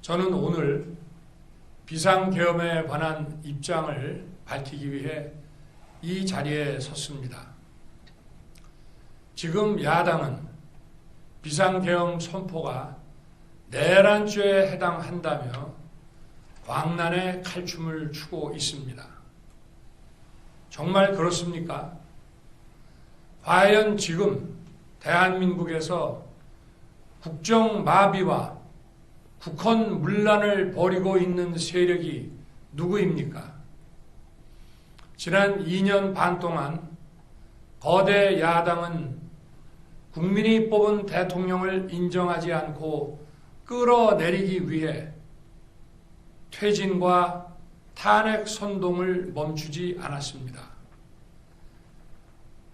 저는 오늘 비상계엄에 관한 입장을 밝히기 위해 이 자리에 섰습니다. 지금 야당은 비상계엄 선포가 내란죄에 해당한다며 광란의 칼춤을 추고 있습니다. 정말 그렇습니까? 과연 지금 대한민국에서 국정마비와 국헌문란을 벌이고 있는 세력이 누구입니까? 지난 2년 반 동안 거대 야당은 국민이 뽑은 대통령을 인정하지 않고 끌어내리기 위해 퇴진과 탄핵 선동을 멈추지 않았습니다.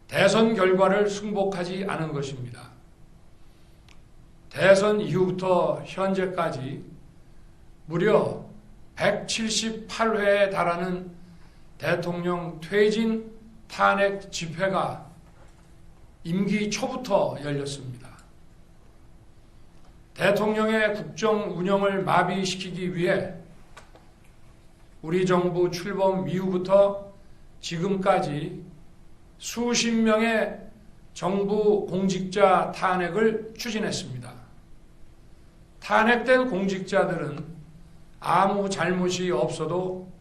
대선 결과를 승복하지 않은 것입니다. 대선 이후부터 현재까지 무려 178회에 달하는 대통령 퇴진 탄핵 집회가 임기 초부터 열렸습니다. 대통령의 국정 운영을 마비시키기 위해 우리 정부 출범 이후부터 지금까지 수십 명의 정부 공직자 탄핵을 추진했습니다. 탄핵된 공직자들은 아무 잘못이 없어도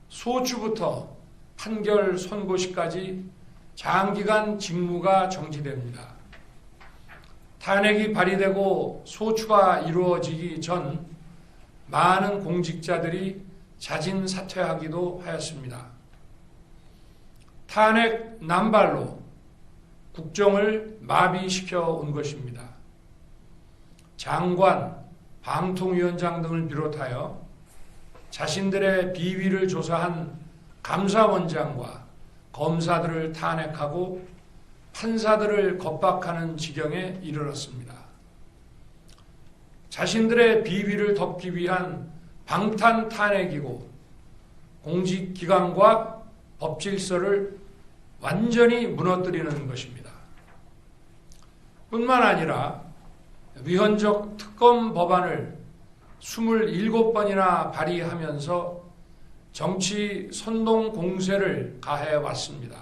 소추부터 판결 선고시까지 장기간 직무가 정지됩니다. 탄핵이 발의되고 소추가 이루어지기 전 많은 공직자들이 자진 사퇴하기도 하였습니다. 탄핵 남발로 국정을 마비시켜 온 것입니다. 장관, 방통위원장 등을 비롯하여 자신들의 비위를 조사한 감사원장과 검사들을 탄핵하고 판사들을 겁박하는 지경에 이르렀습니다. 자신들의 비위를 덮기 위한 방탄 탄핵이고 공직기관과 법질서를 완전히 무너뜨리는 것입니다. 뿐만 아니라 위헌적 특검 법안을 27번이나 발의하면서 정치 선동 공세를 가해왔습니다.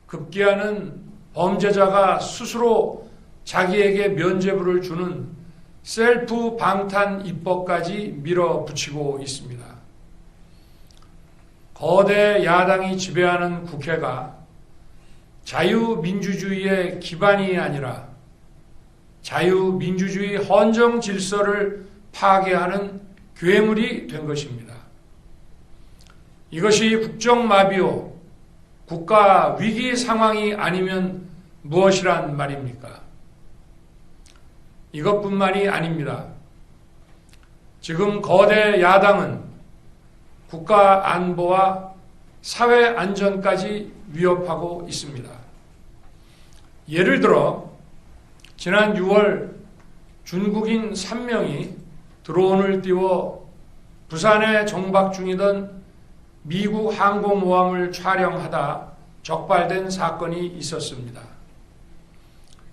급기야는 범죄자가 스스로 자기에게 면죄부를 주는 셀프 방탄 입법까지 밀어붙이고 있습니다. 거대 야당이 지배하는 국회가 자유민주주의의 기반이 아니라 자유민주주의 헌정 질서를 파괴하는 괴물이 된 것입니다. 이것이 국정마비요 국가 위기 상황이 아니면 무엇이란 말입니까? 이것뿐만이 아닙니다. 지금 거대 야당은 국가 안보와 사회 안전까지 위협하고 있습니다. 예를 들어 지난 6월 중국인 3명이 드론을 띄워 부산에 정박 중이던 미국 항공모함을 촬영하다 적발된 사건이 있었습니다.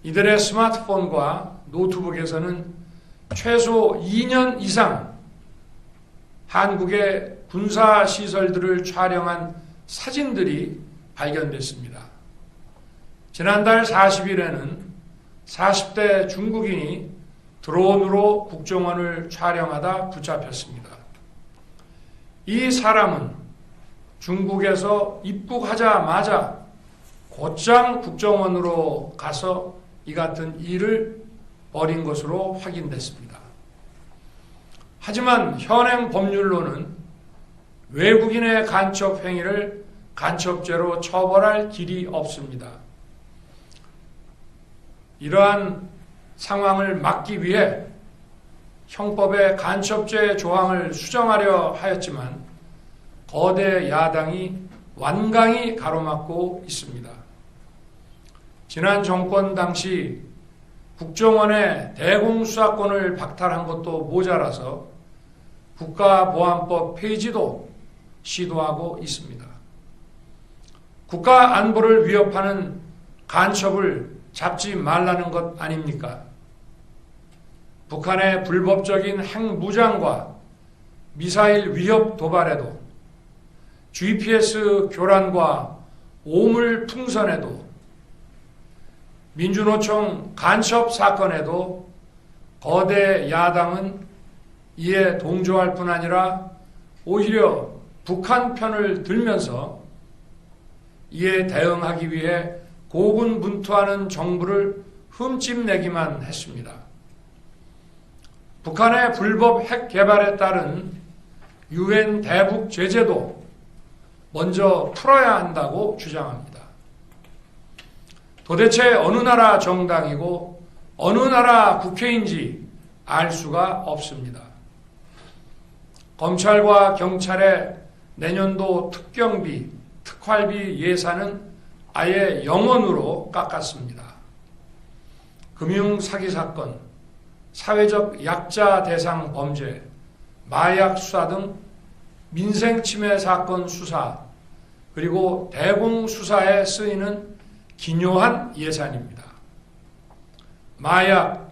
이들의 스마트폰과 노트북에서는 최소 2년 이상 한국의 군사시설들을 촬영한 사진들이 발견됐습니다. 지난달 40일에는 40대 중국인이 드론으로 국정원을 촬영하다 붙잡혔습니다. 이 사람은 중국에서 입국하자마자 곧장 국정원으로 가서 이 같은 일을 벌인 것으로 확인됐습니다. 하지만 현행 법률로는 외국인의 간첩 행위를 간첩죄로 처벌할 길이 없습니다. 이러한 상황을 막기 위해 형법의 간첩죄 조항을 수정하려 하였지만 거대 야당이 완강히 가로막고 있습니다. 지난 정권 당시 국정원의 대공수사권을 박탈한 것도 모자라서 국가보안법 폐지도 시도하고 있습니다. 국가 안보를 위협하는 간첩을 잡지 말라는 것 아닙니까? 북한의 불법적인 핵무장과 미사일 위협 도발에도, GPS 교란과 오물 풍선에도, 민주노총 간첩 사건에도 거대 야당은 이에 동조할 뿐 아니라 오히려 북한 편을 들면서 이에 대응하기 위해 고군분투하는 정부를 흠집내기만 했습니다. 북한의 불법 핵 개발에 따른 유엔 대북 제재도 먼저 풀어야 한다고 주장합니다. 도대체 어느 나라 정당이고 어느 나라 국회인지 알 수가 없습니다. 검찰과 경찰의 내년도 특경비, 특활비 예산은 아예 0원으로 깎았습니다. 금융 사기 사건, 사회적 약자 대상 범죄, 마약 수사 등 민생 침해 사건 수사, 그리고 대공 수사에 쓰이는 기묘한 예산입니다. 마약,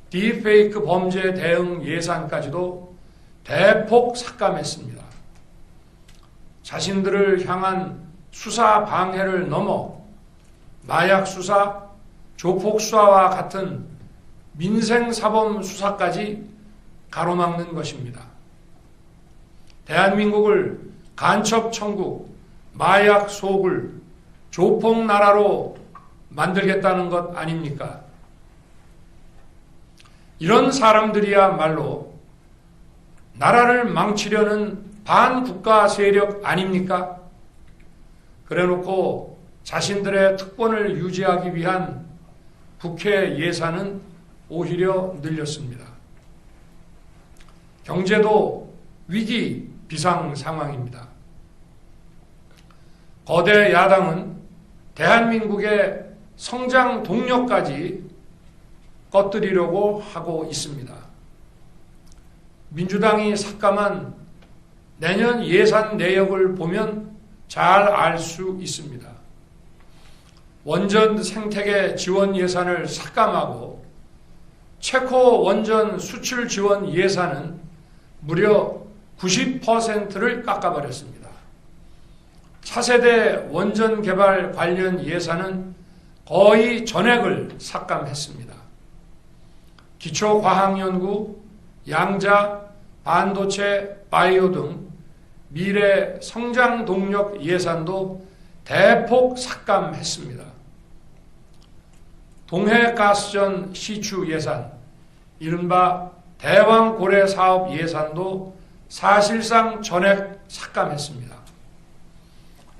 딥페이크 범죄 대응 예산까지도 대폭 삭감했습니다. 자신들을 향한 수사 방해를 넘어 마약 수사, 조폭 수사와 같은 민생 사범 수사까지 가로막는 것입니다. 대한민국을 간첩 천국, 마약 소굴, 조폭 나라로 만들겠다는 것 아닙니까? 이런 사람들이야말로 나라를 망치려는 반국가 세력 아닙니까? 그래놓고 자신들의 특권을 유지하기 위한 국회 예산은 오히려 늘렸습니다. 경제도 위기 비상 상황입니다. 거대 야당은 대한민국의 성장 동력까지 꺼뜨리려고 하고 있습니다. 민주당이 삭감한 내년 예산 내역을 보면 잘 알 수 있습니다. 원전 생태계 지원 예산을 삭감하고 체코 원전 수출 지원 예산은 무려 90%를 깎아버렸습니다. 차세대 원전 개발 관련 예산은 거의 전액을 삭감했습니다. 기초과학연구, 양자, 반도체, 바이오 등 미래 성장 동력 예산도 대폭 삭감했습니다. 동해가스전 시추 예산, 이른바 대왕고래 사업 예산도 사실상 전액 삭감했습니다.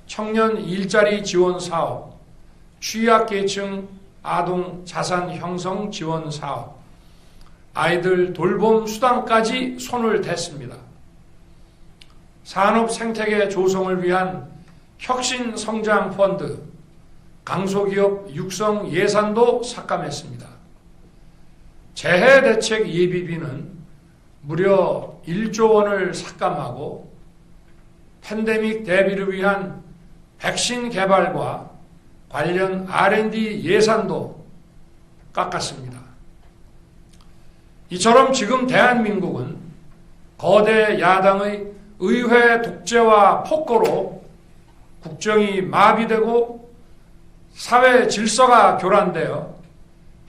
청년 일자리 지원 사업, 취약계층 아동 자산 형성 지원 사업, 아이들 돌봄 수당까지 손을 댔습니다. 산업 생태계 조성을 위한 혁신 성장 펀드, 강소기업 육성 예산도 삭감했습니다. 재해 대책 예비비는 무려 1조 원을 삭감하고 팬데믹 대비를 위한 백신 개발과 관련 R&D 예산도 깎았습니다. 이처럼 지금 대한민국은 거대 야당의 의회 독재와 폭거로 국정이 마비되고 사회 질서가 교란되어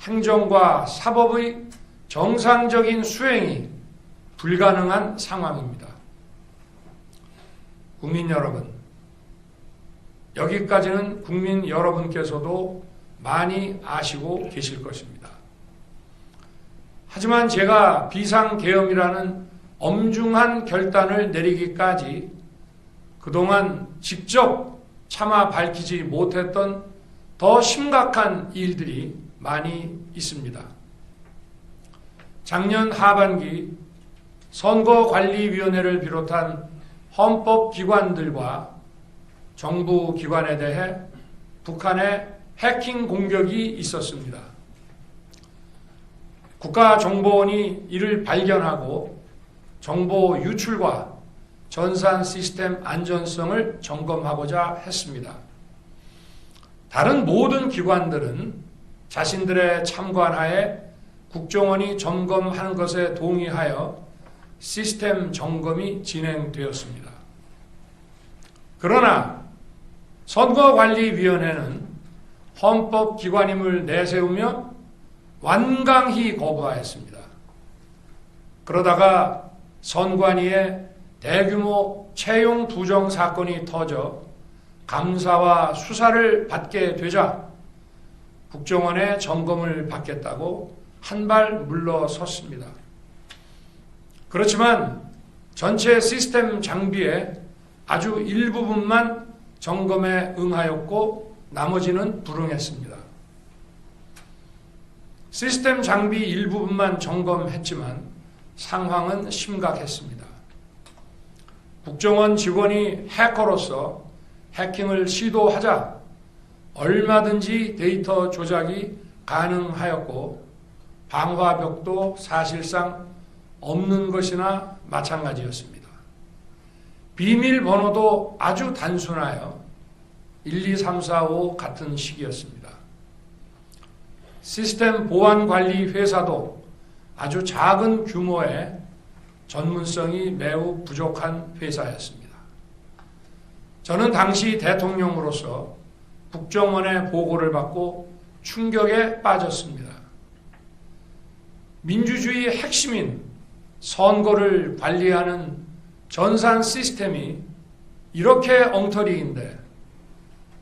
행정과 사법의 정상적인 수행이 불가능한 상황입니다. 국민 여러분, 여기까지는 국민 여러분께서도 많이 아시고 계실 것입니다. 하지만 제가 비상계엄이라는 엄중한 결단을 내리기까지 그동안 직접 차마 밝히지 못했던 더 심각한 일들이 많이 있습니다. 작년 하반기 선거관리위원회를 비롯한 헌법기관들과 정부기관에 대해 북한의 해킹 공격이 있었습니다. 국가정보원이 이를 발견하고 정보 유출과 전산 시스템 안전성을 점검하고자 했습니다. 다른 모든 기관들은 자신들의 참관하에 국정원이 점검하는 것에 동의하여 시스템 점검이 진행되었습니다. 그러나 선거관리위원회는 헌법기관임을 내세우며 완강히 거부하였습니다. 그러다가 선관위의 대규모 채용 부정 사건이 터져 감사와 수사를 받게 되자 국정원의 점검을 받겠다고 한 발 물러섰습니다. 그렇지만 전체 시스템 장비의 아주 일부분만 점검에 응하였고 나머지는 불응했습니다. 시스템 장비 일부분만 점검했지만 상황은 심각했습니다. 국정원 직원이 해커로서 해킹을 시도하자 얼마든지 데이터 조작이 가능하였고 방화벽도 사실상 없는 것이나 마찬가지였습니다. 비밀번호도 아주 단순하여 1, 2, 3, 4, 5 같은 식이었습니다. 시스템 보안관리 회사도 아주 작은 규모의 전문성이 매우 부족한 회사였습니다. 저는 당시 대통령으로서 국정원의 보고를 받고 충격에 빠졌습니다. 민주주의의 핵심인 선거를 관리하는 전산 시스템이 이렇게 엉터리인데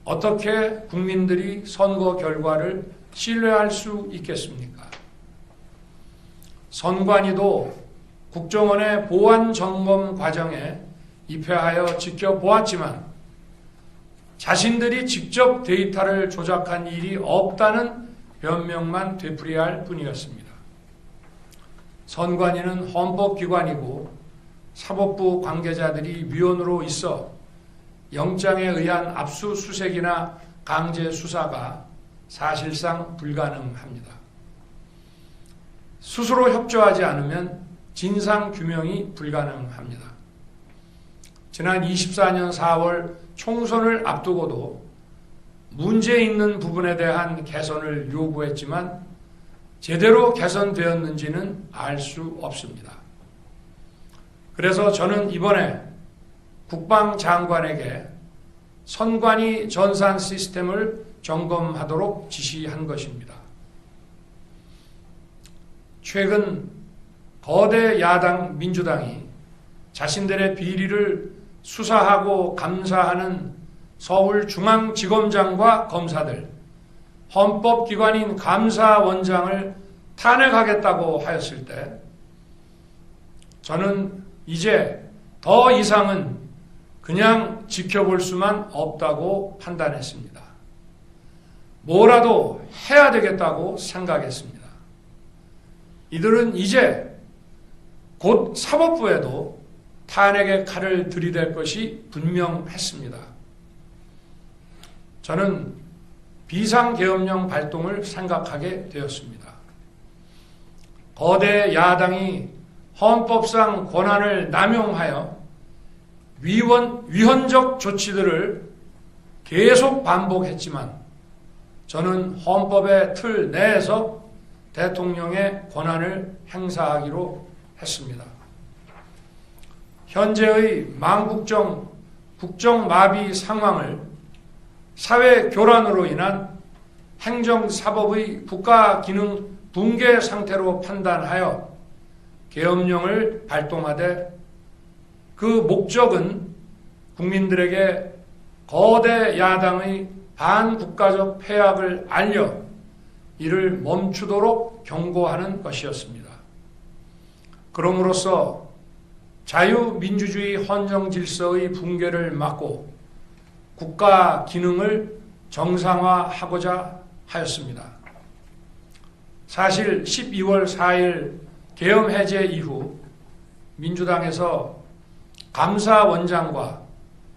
어떻게 국민들이 선거 결과를 신뢰할 수 있겠습니까? 선관위도 국정원의 보안 점검 과정에 입회하여 지켜보았지만 자신들이 직접 데이터를 조작한 일이 없다는 변명만 되풀이할 뿐이었습니다. 선관위는 헌법기관이고 사법부 관계자들이 위원으로 있어 영장에 의한 압수수색이나 강제 수사가 사실상 불가능합니다. 스스로 협조하지 않으면 진상규명이 불가능합니다. 지난 24년 4월 총선을 앞두고도 문제 있는 부분에 대한 개선을 요구했지만 제대로 개선되었는지는 알 수 없습니다. 그래서 저는 이번에 국방장관에게 선관위 전산 시스템을 점검하도록 지시한 것입니다. 최근 거대 야당 민주당이 자신들의 비리를 수사하고 감사하는 서울중앙지검장과 검사들, 헌법기관인 감사원장을 탄핵하겠다고 하였을 때 저는 이제 더 이상은 그냥 지켜볼 수만 없다고 판단했습니다. 뭐라도 해야 되겠다고 생각했습니다. 이들은 이제 곧 사법부에도 탄핵의 칼을 들이댈 것이 분명했습니다. 저는 비상계엄령 발동을 생각하게 되었습니다. 거대 야당이 헌법상 권한을 남용하여 위헌적 조치들을 계속 반복했지만 저는 헌법의 틀 내에서 대통령의 권한을 행사하기로 했습니다. 현재의 망국정 국정마비 상황을 사회 교란으로 인한 행정사법의 국가기능 붕괴 상태로 판단하여 계엄령을 발동하되 그 목적은 국민들에게 거대 야당의 반국가적 폐악을 알려 이를 멈추도록 경고하는 것이었습니다. 그럼으로써 자유민주주의 헌정질서의 붕괴를 막고 국가 기능을 정상화하고자 하였습니다. 사실 12월 4일 계엄 해제 이후 민주당에서 감사원장과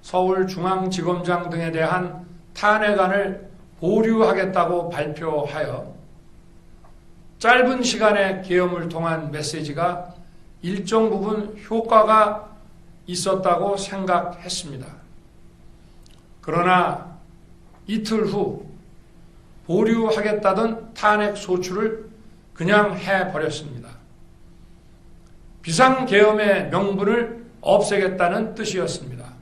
서울중앙지검장 등에 대한 탄핵안을 보류하겠다고 발표하여 짧은 시간의 계엄을 통한 메시지가 일정 부분 효과가 있었다고 생각했습니다. 그러나 이틀 후 보류하겠다던 탄핵 소추를 그냥 해버렸습니다. 비상계엄의 명분을 없애겠다는 뜻이었습니다.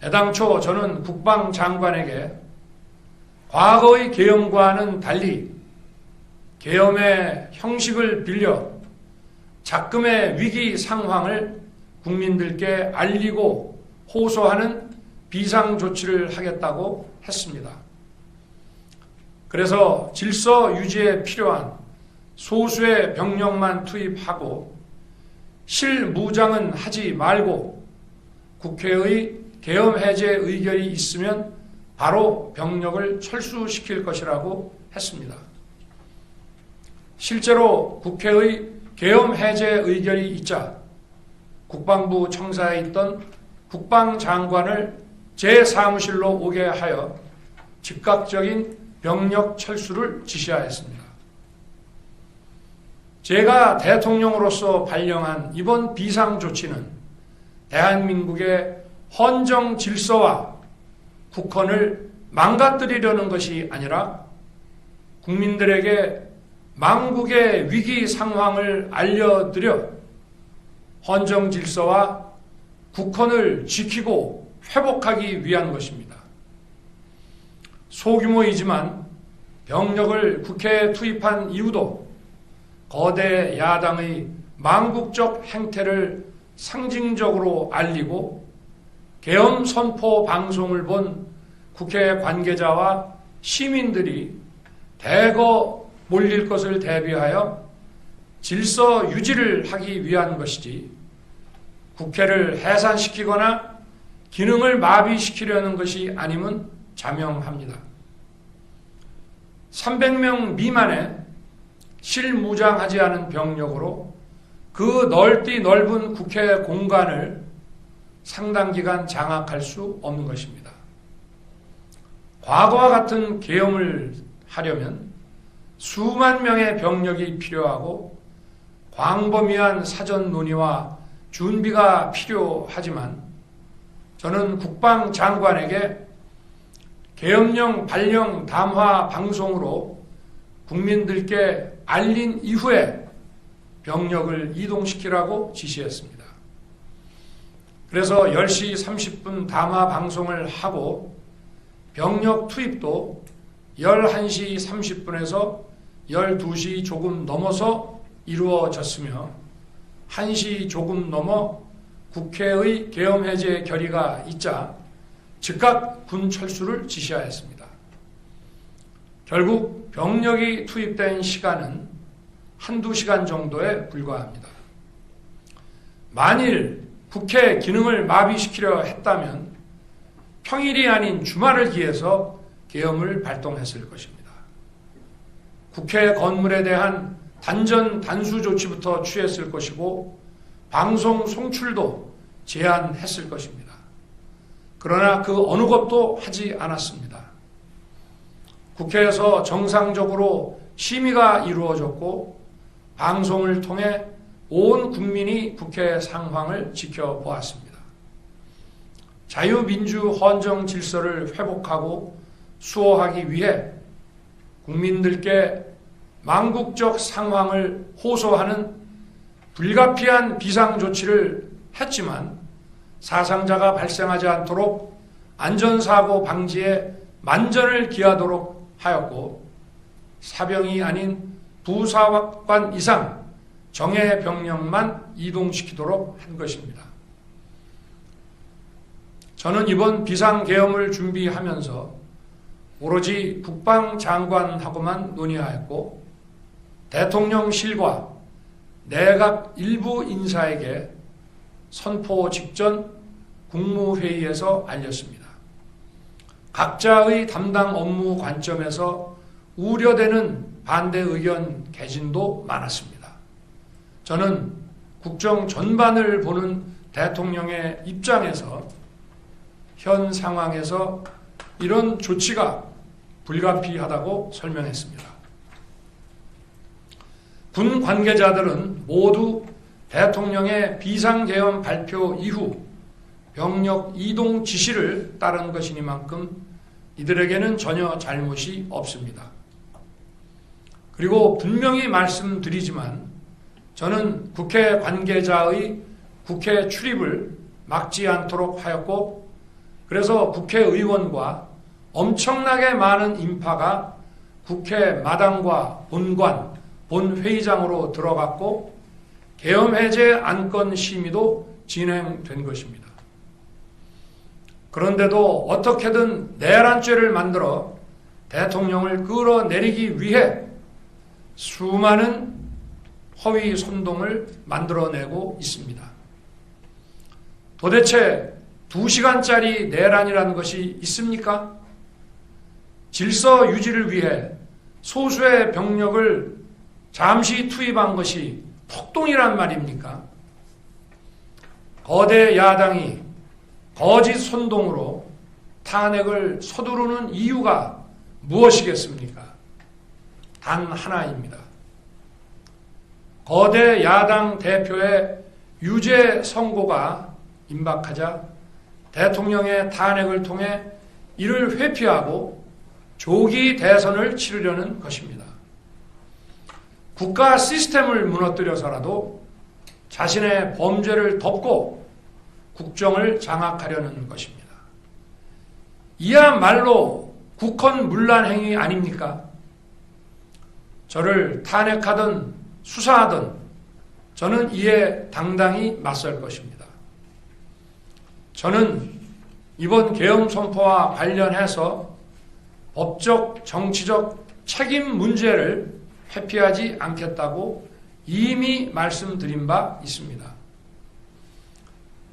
애당초 저는 국방장관에게 과거의 계엄과는 달리 계엄의 형식을 빌려 작금의 위기 상황을 국민들께 알리고 호소하는 비상조치를 하겠다고 했습니다. 그래서 질서 유지에 필요한 소수의 병력만 투입하고 실무장은 하지 말고 국회의 계엄 해제 의결이 있으면 바로 병력을 철수시킬 것이라고 했습니다. 실제로 국회의 계엄 해제 의결이 있자 국방부 청사에 있던 국방장관을 제 사무실로 오게 하여 즉각적인 병력 철수를 지시하였습니다. 제가 대통령으로서 발령한 이번 비상조치는 대한민국의 헌정 질서와 국헌을 망가뜨리려는 것이 아니라 국민들에게 망국의 위기 상황을 알려드려 헌정 질서와 국헌을 지키고 회복하기 위한 것입니다. 소규모이지만 병력을 국회에 투입한 이유도 거대 야당의 망국적 행태를 상징적으로 알리고 계엄 선포 방송을 본 국회 관계자와 시민들이 대거 몰릴 것을 대비하여 질서 유지를 하기 위한 것이지 국회를 해산시키거나 기능을 마비시키려는 것이 아님은 자명합니다. 300명 미만의 실무장하지 않은 병력으로 그 넓은 국회 공간을 상당 기간 장악할 수 없는 것입니다. 과거와 같은 계엄을 하려면 수만 명의 병력이 필요하고 광범위한 사전 논의와 준비가 필요하지만 저는 국방장관에게 계엄령 발령 담화 방송으로 국민들께 알린 이후에 병력을 이동시키라고 지시했습니다. 그래서 10시 30분 담화 방송을 하고 병력 투입도 11시 30분에서 12시 조금 넘어서 이루어졌으며 1시 조금 넘어 국회의 계엄 해제 결의가 있자 즉각 군 철수를 지시하였습니다. 결국 병력이 투입된 시간은 한두 시간 정도에 불과합니다. 만일 국회 기능을 마비시키려 했다면 평일이 아닌 주말을 기해서 계엄을 발동했을 것입니다. 국회 건물에 대한 단전 단수 조치부터 취했을 것이고 방송 송출도 제한했을 것입니다. 그러나 그 어느 것도 하지 않았습니다. 국회에서 정상적으로 심의가 이루어졌고 방송을 통해 온 국민이 국회 상황을 지켜보았습니다. 자유민주 헌정 질서를 회복하고 수호하기 위해 국민들께 망국적 상황을 호소하는 불가피한 비상조치를 했지만 사상자가 발생하지 않도록 안전사고 방지에 만전을 기하도록 하였고 사병이 아닌 부사관 이상 정예 병력만 이동시키도록 한 것입니다. 저는 이번 비상계엄을 준비하면서 오로지 국방장관하고만 논의하였고 대통령실과 내각 일부 인사에게 선포 직전 국무회의에서 알렸습니다. 각자의 담당 업무 관점에서 우려되는 반대 의견 개진도 많았습니다. 저는 국정 전반을 보는 대통령의 입장에서 현 상황에서 이런 조치가 불가피하다고 설명했습니다. 군 관계자들은 모두 대통령의 비상계엄 발표 이후 병력 이동 지시를 따른 것이니만큼 이들에게는 전혀 잘못이 없습니다. 그리고 분명히 말씀드리지만 저는 국회 관계자의 국회 출입을 막지 않도록 하였고, 그래서 국회의원과 엄청나게 많은 인파가 국회 마당과 본관, 본회의장으로 들어갔고 계엄해제 안건 심의도 진행된 것입니다. 그런데도 어떻게든 내란죄를 만들어 대통령을 끌어내리기 위해 수많은 허위 선동을 만들어내고 있습니다. 도대체 2시간짜리 내란이라는 것이 있습니까? 질서 유지를 위해 소수의 병력을 잠시 투입한 것이 폭동이란 말입니까? 거대 야당이 거짓 선동으로 탄핵을 서두르는 이유가 무엇이겠습니까? 단 하나입니다. 거대 야당 대표의 유죄 선고가 임박하자 대통령의 탄핵을 통해 이를 회피하고 조기 대선을 치르려는 것입니다. 국가 시스템을 무너뜨려서라도 자신의 범죄를 덮고 국정을 장악하려는 것입니다. 이야말로 국헌문란 행위 아닙니까? 저를 탄핵하든 수사하든 저는 이에 당당히 맞설 것입니다. 저는 이번 계엄 선포와 관련해서 법적, 정치적 책임 문제를 회피하지 않겠다고 이미 말씀드린 바 있습니다.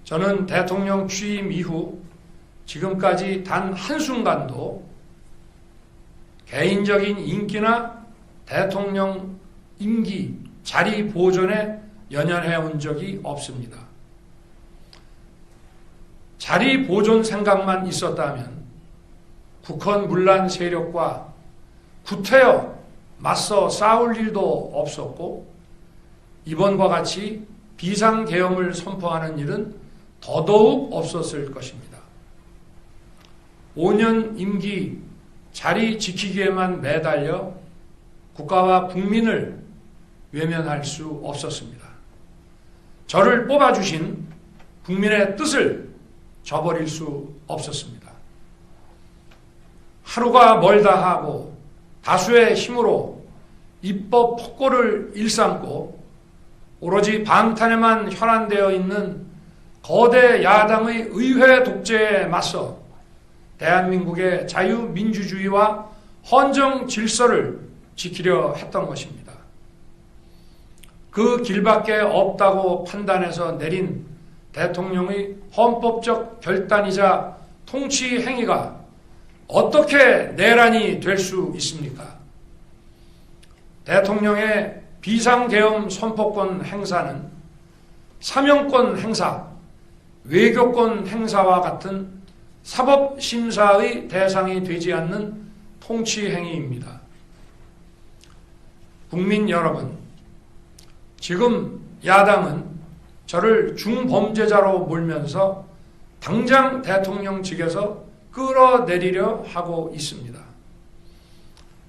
저는 대통령 취임 이후 지금까지 단 한순간도 개인적인 인기나 대통령 임기, 자리 보존에 연연해 온 적이 없습니다. 자리 보존 생각만 있었다면 국헌문란 세력과 구태여 맞서 싸울 일도 없었고 이번과 같이 비상계엄을 선포하는 일은 더더욱 없었을 것입니다. 5년 임기 자리 지키기에만 매달려 국가와 국민을 외면할 수 없었습니다. 저를 뽑아주신 국민의 뜻을 저버릴 수 없었습니다. 하루가 멀다 하고 다수의 힘으로 입법 폭고를 일삼고 오로지 방탄에만 혈안되어 있는 거대 야당의 의회 독재에 맞서 대한민국의 자유민주주의와 헌정 질서를 지키려 했던 것입니다. 그 길밖에 없다고 판단해서 내린 대통령의 헌법적 결단이자 통치 행위가 어떻게 내란이 될 수 있습니까? 대통령의 비상계엄 선포권 행사는 사명권 행사, 외교권 행사와 같은 사법심사의 대상이 되지 않는 통치 행위입니다. 국민 여러분, 지금 야당은 저를 중범죄자로 몰면서 당장 대통령직에서 끌어내리려 하고 있습니다.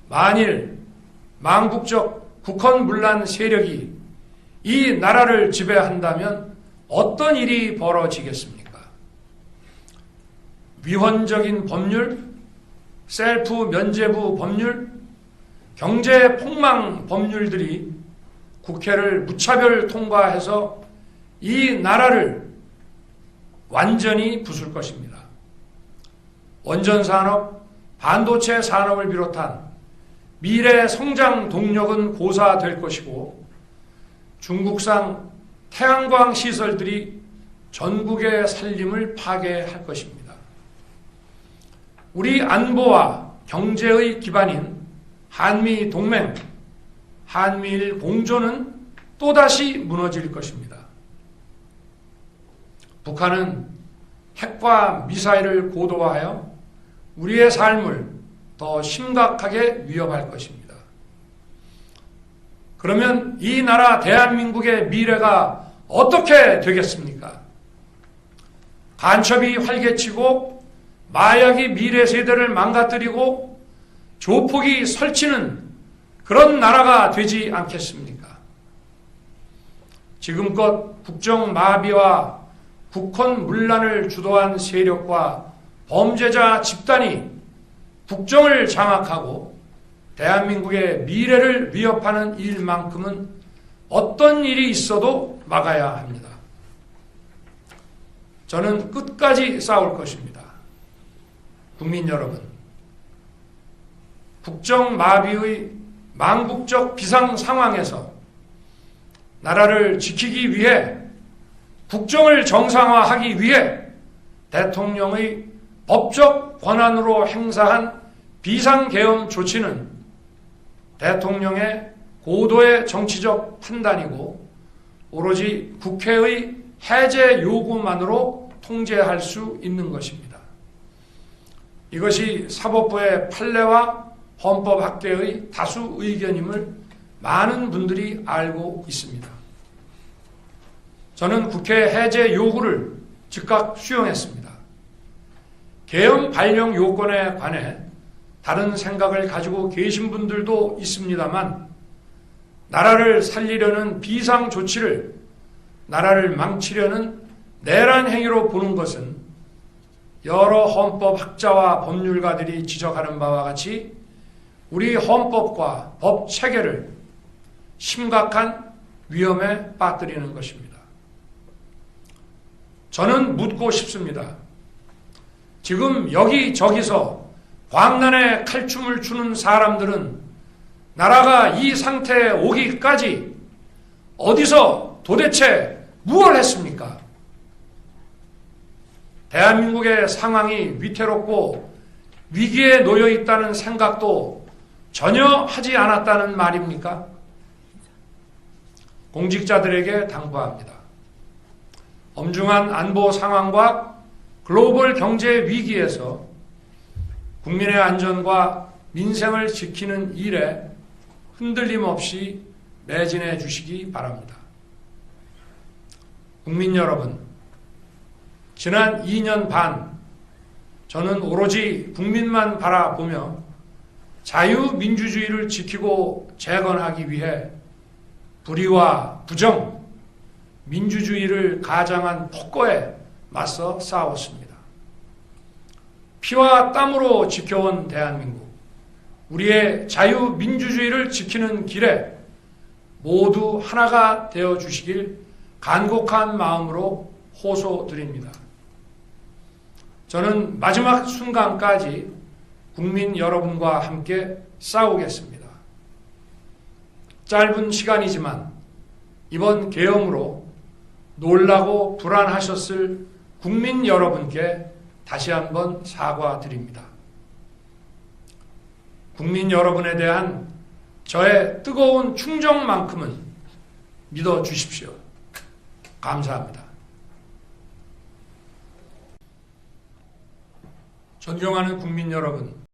만일 망국적 국헌문란 세력이 이 나라를 지배한다면 어떤 일이 벌어지겠습니까? 위헌적인 법률, 셀프 면죄부 법률, 경제 폭망 법률들이 국회를 무차별 통과해서 이 나라를 완전히 부술 것입니다. 원전산업, 반도체 산업을 비롯한 미래 성장 동력은 고사될 것이고 중국산 태양광 시설들이 전국의 살림을 파괴할 것입니다. 우리 안보와 경제의 기반인 한미 동맹, 한미일 공조는 또다시 무너질 것입니다. 북한은 핵과 미사일을 고도화하여 우리의 삶을 더 심각하게 위협할 것입니다. 그러면 이 나라 대한민국의 미래가 어떻게 되겠습니까? 간첩이 활개치고 마약이 미래 세대를 망가뜨리고 조폭이 설치는 그런 나라가 되지 않겠습니까? 지금껏 국정 마비와 국헌 문란을 주도한 세력과 범죄자 집단이 국정을 장악하고 대한민국의 미래를 위협하는 일만큼은 어떤 일이 있어도 막아야 합니다. 저는 끝까지 싸울 것입니다. 국민 여러분, 국정 마비의 망국적 비상 상황에서 나라를 지키기 위해 국정을 정상화하기 위해 대통령의 법적 권한으로 행사한 비상계엄 조치는 대통령의 고도의 정치적 판단이고 오로지 국회의 해제 요구만으로 통제할 수 있는 것입니다. 이것이 사법부의 판례와 헌법학계의 다수 의견임을 많은 분들이 알고 있습니다. 저는 국회 해제 요구를 즉각 수용했습니다. 계엄 발령 요건에 관해 다른 생각을 가지고 계신 분들도 있습니다만 나라를 살리려는 비상 조치를 나라를 망치려는 내란 행위로 보는 것은 여러 헌법학자와 법률가들이 지적하는 바와 같이 우리 헌법과 법 체계를 심각한 위험에 빠뜨리는 것입니다. 저는 묻고 싶습니다. 지금 여기저기서 광란에 칼춤을 추는 사람들은 나라가 이 상태에 오기까지 어디서 도대체 무엇을 했습니까? 대한민국의 상황이 위태롭고 위기에 놓여 있다는 생각도 전혀 하지 않았다는 말입니까? 공직자들에게 당부합니다. 엄중한 안보 상황과 글로벌 경제 위기에서 국민의 안전과 민생을 지키는 일에 흔들림 없이 매진해 주시기 바랍니다. 국민 여러분, 지난 2년 반 저는 오로지 국민만 바라보며 자유민주주의를 지키고 재건하기 위해 불의와 부정, 민주주의를 가장한 폭거에 맞서 싸웠습니다. 피와 땀으로 지켜온 대한민국, 우리의 자유민주주의를 지키는 길에 모두 하나가 되어주시길 간곡한 마음으로 호소드립니다. 저는 마지막 순간까지 국민 여러분과 함께 싸우겠습니다. 짧은 시간이지만 이번 계엄으로 놀라고 불안하셨을 국민 여러분께 다시 한번 사과드립니다. 국민 여러분에 대한 저의 뜨거운 충정만큼은 믿어주십시오. 감사합니다. 존경하는 국민 여러분,